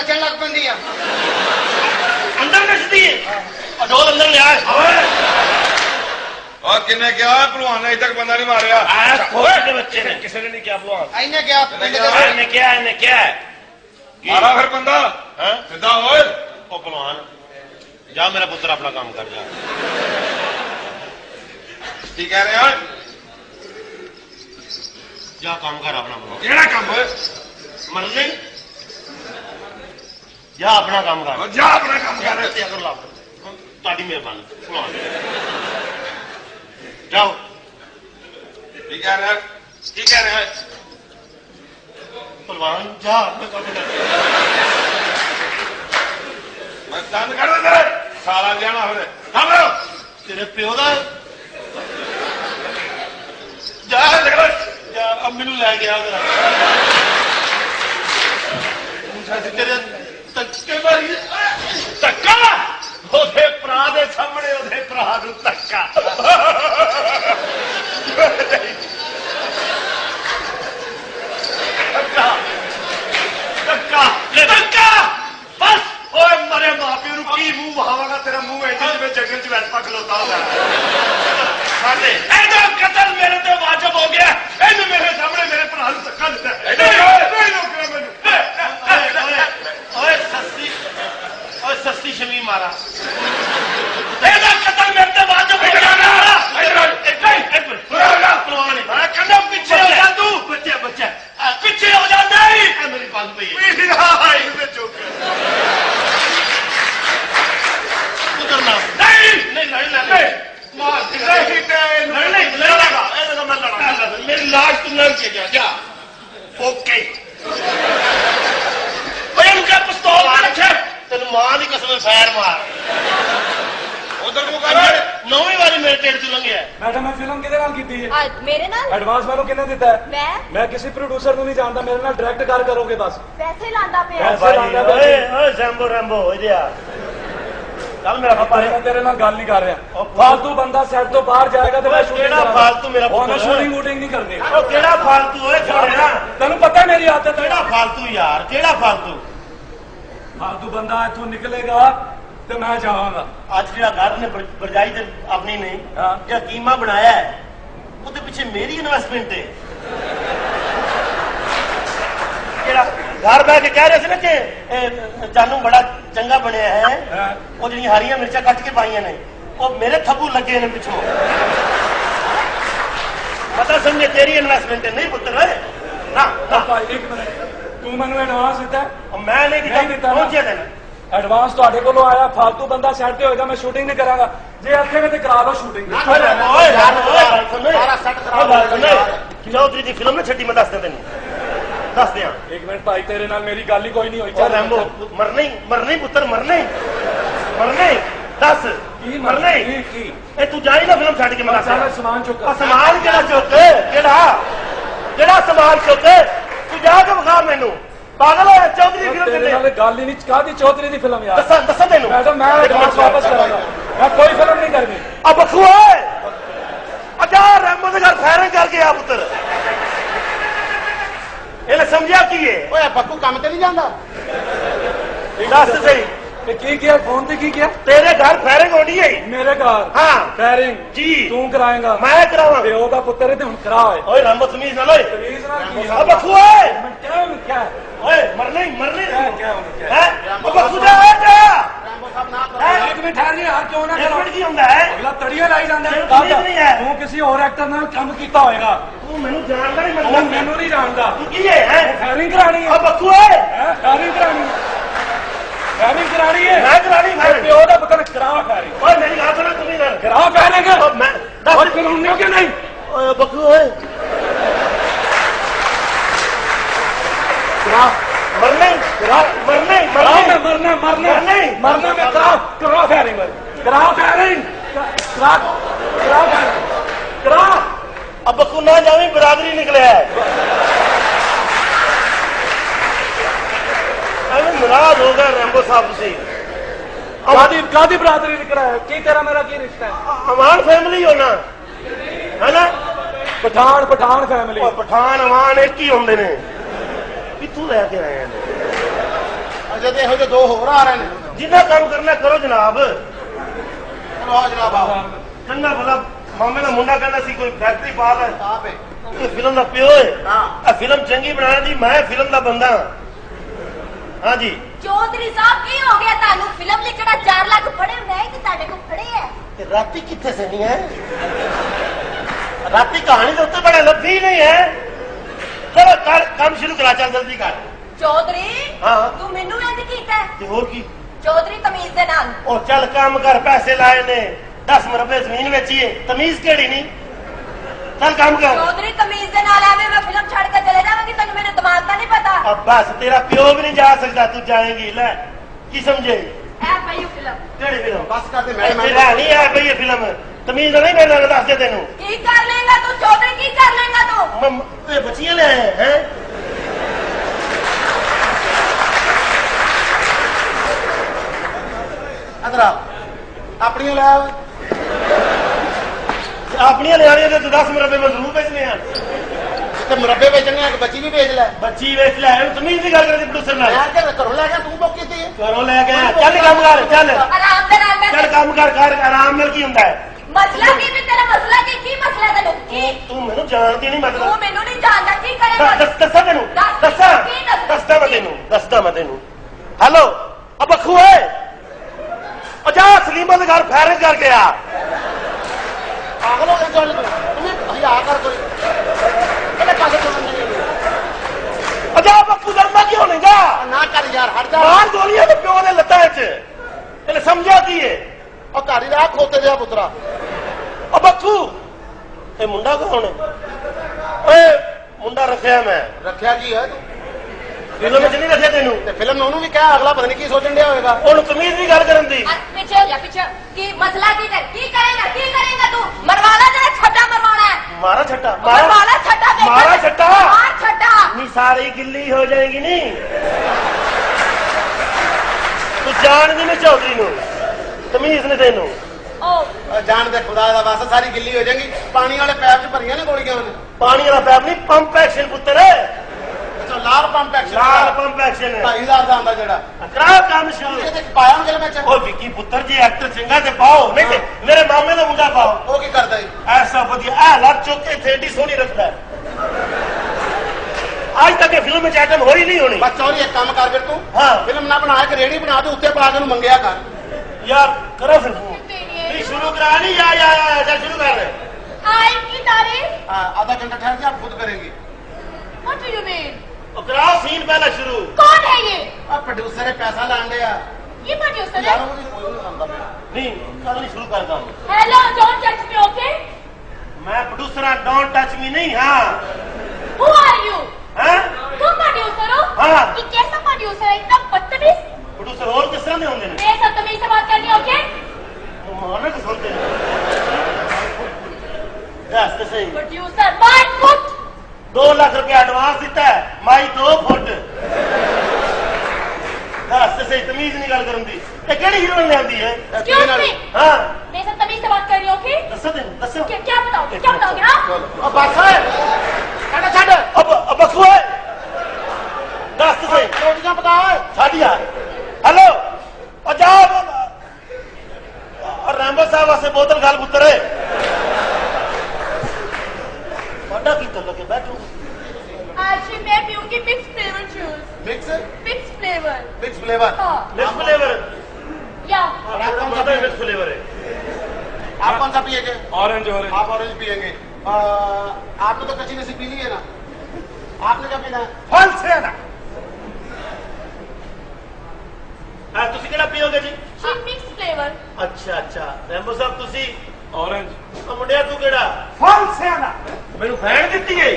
नचन लग पैंदी आ अंदर नचदी है डोल अंदर ले आए और किन्ने क्या भलवान ने अजे तक बंदा नहीं मारिया बच्चे ने किसी ने नहीं क्या भलवान इन्हें क्या इन्हें क्या है मारा फिर बंदा सीधा होए ओ भलवान जा मेरा पुत्र अपना काम कर जा की कह रहे हैं जा काम कर अपना भलवान केड़ा काम होए मरने जा अपना काम कर जा अपना काम कर अगर ला ताड़ी मेहरबानी भलवान जाओ की कह रहे हैं की कह रहे हैं भलवान जा अपना काम कर मैं दंद कर दे साला जाना फिर काम करो तेरे प्यो का जा जा अब मैनू लै गया तेरे धक्के मारी धक्का ਉਹਦੇ ਭਰਾ ਦੇ ਸਾਹਮਣੇ ਉਹਦੇ ਭਰਾ ਨੂੰ ਧੱਕਾ ਧੱਕਾ ਧੱਕਾ ਬਸ ਓਏ ਮਰੇ ਮਾਪਿਓ ਨੂੰ ਕੀ ਮੂੰਹ ਵਹਾਵਾਂਗਾ ਤੇਰਾ ਮੂੰਹ ਐ ਜਿਵੇਂ ਜੰਗਲ ਚ ਵੈਸਪਾ ਖਲੋਤਾ ਹੁੰਦਾ ਸਾਡੇ ਇਹਦਾ ਕਤਲ ਮੇਰੇ ਤੇ ਵਾਜਬ ਹੋ ਗਿਆ ਇਹਨੇ ਮੇਰੇ ਸਾਹਮਣੇ ਮੇਰੇ ਭਰਾ ਨੂੰ ਧੱਕਾ ਦਿੱਤਾ ਨਹੀਂ ਰੋਕਿਆ ਮੈਨੂੰ ਓਏ सस्ती शमी मारा कतल मेरे ते वाजब हो जाना पीछे हो जा तू बच्चे बच्चे पीछे हो जा नहीं मेरी बात पे उधरना नहीं मेरी लाश तू लड़ के जा ओके उनका पिस्तौल रखे तेन मां की कसम फैर मार उधर को कर नौवीं वाली मेरे ढिड च लंघिया मैडम मैं फिल्म किहदे नाल कीती है मेरे नाल एडवांस मैनू किन्ने दिता है मैं किसी प्रोड्यूसर को नहीं जानता मेरे नाल डायरेक्ट कर करोगे बस पैसे लांदा पे ओए जैम्बो रैम्बो हो जा चल मेरा पापा मैं तेरे नाल गल नहीं कर रहा फालतू बंदा सेट तो बाहर जाएगा तो मैं केड़ा फालतू मेरा पुत्र शूटिंग वूटिंग नहीं करनी ओ केड़ा फालतू ओए छोड़ना तेनू पता है मेरी आदत केड़ा फालतू यार केड़ा फालतू फालतू बंदा इथों निकलेगा तो मैं जावांगा आज जो घर ने बरजाई अपनी ने जो कीमा बनाया है वो पिछे मेरी इन्वेस्टमेंट है घर बह के कह रहे थे ना कि जानू बड़ा चंगा बनया है वो जी हरिया मिर्चा कट के पाई ने वो मेरे थब्बू लगे ने पिछों पता समझे तेरी इन्वेस्टमेंट है नहीं पुत्र ना एक मिनट तू मैनू एडवांस दिता मैं नहीं दिता पहुंचे दिन एडवांस तुहाडे कोलों आया फालतू बंदा सेट ते होएगा मैं शूटिंग नहीं करांगा जे अखे में ते करा दो शूटिंग चौधरी की फिल्म ना छड्डी मैं दस दे तेन दस दिया एक मिनट भाई तेरे नाल मेरी गल ही कोई नहीं हुई रैम्बो मरने पुत्र मरने दस मरने तू जाई ना फिल्म छड्ड के मैं सामान चुक समान केड़ा चुक केड़ा समान चुक तू जाके विखा मैनू पागल हो चौधरी फिल्म गल ही नहीं कादी चौधरी की फिल्म यार दसा तेन मैडम मैं एडवांस वापस करांगा मैं कोई फिल्म नहीं करनी अब बखू अच्छा रैम्बो के घर फायरिंग करके आ पुत्र इन्हें समझा की है बक्कू काम ते नहीं जांदा दस सही की किया फोन पे की किया तेरे घर फायरिंग होनी है मेरे घर हाँ फायरिंग जी तू कराएगा मैं करावा प्यो का पुत्र है हुन करा ओए रैम्बो तमीज ना लोए तमीज ना अब बखू क्या ओए मरने क्या है अब बखू जा एक मिनट ठहर यार क्यों ना करो की हुंदा है अगला तड़िया लाई जांदा है तू किसी और एक्टर नाल काम कीता होएगा तू मेनू जानदा नहीं मैनू नहीं जानदा तू की है फायरिंग करानी है अब बखू फायरिंग करानी है मैं करानी मैं प्यो दा पुत्र करा फायरिंग ओए मेरी बात सुन तू भी कर करा फायरिंग मैं दस कानूनी हो क्या नहीं ओए बखू ओए मरने मरने मरना मैं करा फायरिंग करा अब बखू ना जावी बरादरी निकले है नाराज हो गए रैम्बो साहब से कादी बरादरी निकला है की तेरा मेरा की रिश्ता है अमान फैमिली हो ना है ना पठान फैमिली पठान अमान एक ही होंगे ने कितों लैके आए हैं ਅਜੇ ਤੇ ਇਹੋ ਜਿਹੇ ਦੋ ਹੋਰ ਆ ਰਹੇ ਨੇ। ਜਿੰਨਾ ਕੰਮ ਕਰਨਾ ਕਰੋ ਜਨਾਬ। ਚਲੋ ਆ ਜਨਾਬ ਆਓ। ਚੰਗਾ ਭਲਾ ਮਾਮੇ ਦਾ ਮੁੰਡਾ ਕਹਿੰਦਾ ਸੀ ਕੋਈ ਫੈਕਟਰੀ ਪਾ ਲੈ। ਆਪ ਹੈ। ਇਹ ਫਿਲਮ ਦਾ ਪਿਓ ਹੈ। ਹਾਂ। ਆ ਫਿਲਮ ਚੰਗੀ ਬਣਾਉਣ ਦੀ ਮੈਂ ਫਿਲਮ ਦਾ ਬੰਦਾ ਹਾਂ। ਹਾਂਜੀ ਚੌਧਰੀ ਸਾਹਿਬ ਕੀ ਹੋ ਗਿਆ ਤੁਹਾਨੂੰ? ਫਿਲਮ ਲਿਖਣਾ 4 ਲੱਖ ਫੜੇ ਮੈਂ ਤੇ ਤੁਹਾਡੇ ਕੋਲ ਫੜੇ ਐ। ਤੇ ਰਾਤੀ ਕਿੱਥੇ ਸਨੀ ਹੈ? ਰਾਤੀ ਕਹਾਣੀ ਦੇ ਉੱਤੇ ਬੜਾ ਲੱਭੀ ਨਹੀਂ ਹੈ। ਚਲੋ ਕਰ ਕੰਮ ਸ਼ੁਰੂ ਕਰਾ, ਚੱਲ ਜਲਦੀ ਕਰ। ਚੌਧਰੀ ਹਾਂ। ਤੂੰ ਮੈਨੂੰ ਇੰਜ ਕੀਤਾ ਹੈ? ਤੇ ਹੋਰ ਕੀ? ਚੌਧਰੀ ਤਮੀਜ਼ ਦੇ ਨਾਲ। ਉਹ ਚੱਲ ਕੰਮ ਕਰ, ਪੈਸੇ ਲਾਏ ਨੇ 10 ਮਰਬੇ ਜ਼ਮੀਨ ਵੇਚੀਏ, ਤਮੀਜ਼ ਕਿਹੜੀ ਨਹੀਂ। ਚੱਲ ਕੰਮ ਕਰ। ਚੌਧਰੀ ਤਮੀਜ਼ ਦੇ ਨਾਲ ਆਵੇ ਮੈਂ ਫਿਲਮ ਛੱਡ ਕੇ ਚਲੇ ਜਾਵਾਂਗੀ। ਤੈਨੂੰ ਮੇਰੇ ਦਿਮਾਗ ਦਾ ਨਹੀਂ ਪਤਾ। अब बस तेरा प्यो भी नहीं जा सकता, तू जाएगी ले की समझे? ਐ ਪਈ ਫਿਲਮ केड़ी फिल्म? बस कर दे। मैं तेरा नहीं है भाई ये फिल्म तमीज नहीं मेरे नाल दस दे तेनू। ਕੀ ਕਰ ਲੇਗਾ ਤੂੰ ਚੌਧਰੀ? ਕੀ ਕਰ ਲੇਗਾ ਤੂੰ? ते बच्चियां ले आए हैं अदर अपनी लै अपनी ले आनी तो 10 मरबे मजरूर बेचने हैं। ते मुरब्बे बेचने हैं, बच्ची भी बेच लै। बच्ची बेच ले तमीज की गल करदी प्रोड्यूसर नाल। यार के घरों लै गया तू बुक कीती है। घरों ले गया। चल काम कर, चल ਆਰਾਮ ਦੇ ਨਾਲ चल ਮੈਂ काम कर आराम नाल की हुंदा है। ਮਸਲਾ ਕੀ ਵੀ ਤੇਰਾ ਮਸਲਾ ਕੀ ਮਸਲਾ ਤੈਨੂੰ ਕੀ? तू मेनू जानदी नहीं ਤੂੰ मतलब ਮੈਨੂੰ ਨਹੀਂ ਜਾਣਦਾ। ਕੀ ਕਰੇਗਾ? दस्सा तेनू ਦੱਸ। दस्सा ਕੀ ਦੱਸ? दस्ता मैं तेनू हेलो अब अखू है जा सलीमा के घर फायरिंग करके आ। पागल हो गई गल तू हया कर कोई ਇਹਦੇ ਪਾਸੇ ਤੋਂ ਨਹੀਂ। जा बक्कू डरना क्यों नहीं जा? ना कर यार हट जा। मार गोलियां तो प्यो ने लत्ता च ਇਹਨੇ ਸਮਝਿਆ ਕੀ ਹੈ? और घाड़ी राह खोते दिया पुत्रा। ਉਹ ਬੱਕੂ ਇਹ ਮੁੰਡਾ ਕੌਣ ਹੈ? ਓਏ ਮੁੰਡਾ ਰੱਖਿਆ ਮੈਂ रखिया की है तू? ਫਿਲਮ ਵਿੱਚ ਨਹੀਂ ਰੱਖਿਆ ਤੈਨੂੰ। ਤੇ ਫਿਲਮ ਨੂੰ ਉਹਨੂੰ ਵੀ ਕਹਿ, ਅਗਲਾ ਪਤਾ ਨਹੀਂ ਕੀ ਸੋਚਣ ਡਿਆ ਹੋਵੇਗਾ। ਉਹਨੂੰ ਤਮੀਜ਼ ਦੀ ਗੱਲ ਕਰਨ ਦੀ। ਪਿੱਛੇ ਹੋ ਜਾ ਪਿੱਛੇ। ਕੀ ਮਸਲਾ ਕੀ ਹੈ? ਕੀ ਕਰੇਗਾ ਤੂੰ? ਮਰਵਾਲਾ ਜਿਹੜਾ ਛੱਡਾ ਮਰਵਾਣਾ ਹੈ। ਮਾਰਾ ਛੱਟਾ ਮਰਵਾਲਾ ਛੱਡਾ ਦੇ। ਮਾਰਾ ਛੱਟਾ ਮਾਰ ਛੱਡਾ। नहीं सारी गिल्ली हो जाएगी नहीं। तू जान दी नहीं चौधरी नू तमीज ने तेनू। ओ ਜਾਣ ਦੇ ਖੁਦਾ ਦਾ ਵਾਸਤਾ ਸਾਰੀ ਗਿੱਲੀ ਹੋ ਜਾਏਗੀ। ਪਾਣੀ ਵਾਲੇ ਪੈਪ 'ਚ ਭਰੀਆਂ ਨੇ ਗੋਲੀਆਂ ਉਹਨੇ। पानी वाला पैप नहीं पंप एक्शन पुत्र ਅੱਛਾ ਲਾਲ ਪੰਪ ਐਕਸ਼ਨ। लाल पंप एक्शन है। 2000 ਦਾ ਆਂਦਾ ਜਿਹੜਾ करा काम शुरू। ਇਹਦੇ ਚ ਪਾਇਆ ਉਹਨੇ ਫਿਲਮ ਵਿੱਚ। ओ विकी पुत्र जी एक्टर चंगा ते पाओ नहीं ते मेरे मामे का मुंडा पाओ। ਉਹ ਕੀ ਕਰਦਾ ਈ? ऐसा वधिया आ लग चुक के थेडी सोनी रखता है। आज तक ये फिल्म में आइटम हो ही नहीं होनी। ਬਸ ਚੌਰੀ ਇੱਕ ਕੰਮ ਕਰ ਫਿਰ ਤੂੰ। हाँ ਫਿਲਮ ਨਾ ਬਣਾ ਕੇ ਰੇੜੀ ਬਣਾ ਦੇ, ਉੱਤੇ ਪਾ ਕੇ ਉਹਨੂੰ ਮੰਗਿਆ ਕਰ। यार करो फिर नहीं शुरू करा नहीं या चल शुरू कर। आई की तारीफ? हाँ, आधा घंटा ठहर के आप खुद करेंगे। What do you mean? और कराओ सीन पहला शुरू। कौन है ये? अब प्रोड्यूसर है, पैसा लान लिया ये प्रोड्यूसर यार, है? मुझे कोई नहीं जानता मैं। नहीं कल नहीं शुरू करता हूँ hello don't touch me okay? मैं प्रोड्यूसर डोंट टच मी नहीं। हाँ हु आर यू? हैं? तुम प्रोड्यूसर हो? हाँ। ये कैसा प्रोड्यूसर है? इतना बदतमीज। प्रोड्यूसर और किस तरह के होंगे ने? मेरे साथ तमीज से बात करनी है ओके? मारने को सुनते हैं। दस तो सही प्रोड्यूसर 5 फुट। 2 लाख रुपया एडवांस देता है माई 2 फुट। दस तो सही तमीज नहीं गल करन दी। ये केड़ी हीरोइन ले आंदी है? Excuse me. हाँ मेरे साथ तमीज से बात कर रही हो ओके? दसो क्या बताओगे? क्या बताओगे हाँ? अब बस है कहना छड़ अब बखू है। दस तो सही रोटियां पका साड़ी यार हेलो और जाओ और रैम्बो साहब वास्ते बोतल गाल पुत्र है बड़ा की कर लगे बैठो। आज मैं पीऊंगी mix flavour juice. Mix flavour flavour. हाँ मिक्स फ्लेवर या मिक्स फ्लेवर है। आप कौन सा पिएंगे? ऑरेंज आप ऑरेंज पिएंगे। आपने तो कच्ची नसी पी ली है ना, आपने क्या पीना है? फल से ना ਤੁਸੀਂ ਕਿਹੜਾ ਪੀਓਗੇ ਜੀ? जी मिक्स फ्लेवर। ਅੱਛਾ ਅੱਛਾ ਰੈਂਬੋ ਸਾਹਿਬ ਤੁਸੀਂ ऑरेंज ਮੁੰਡਿਆ ਤੂੰ ਕਿਹੜਾ? ਫਲ ਸਿਆਣਾ ਮੈਨੂੰ ਫੈਨ ਦਿੱਤੀ ਏ।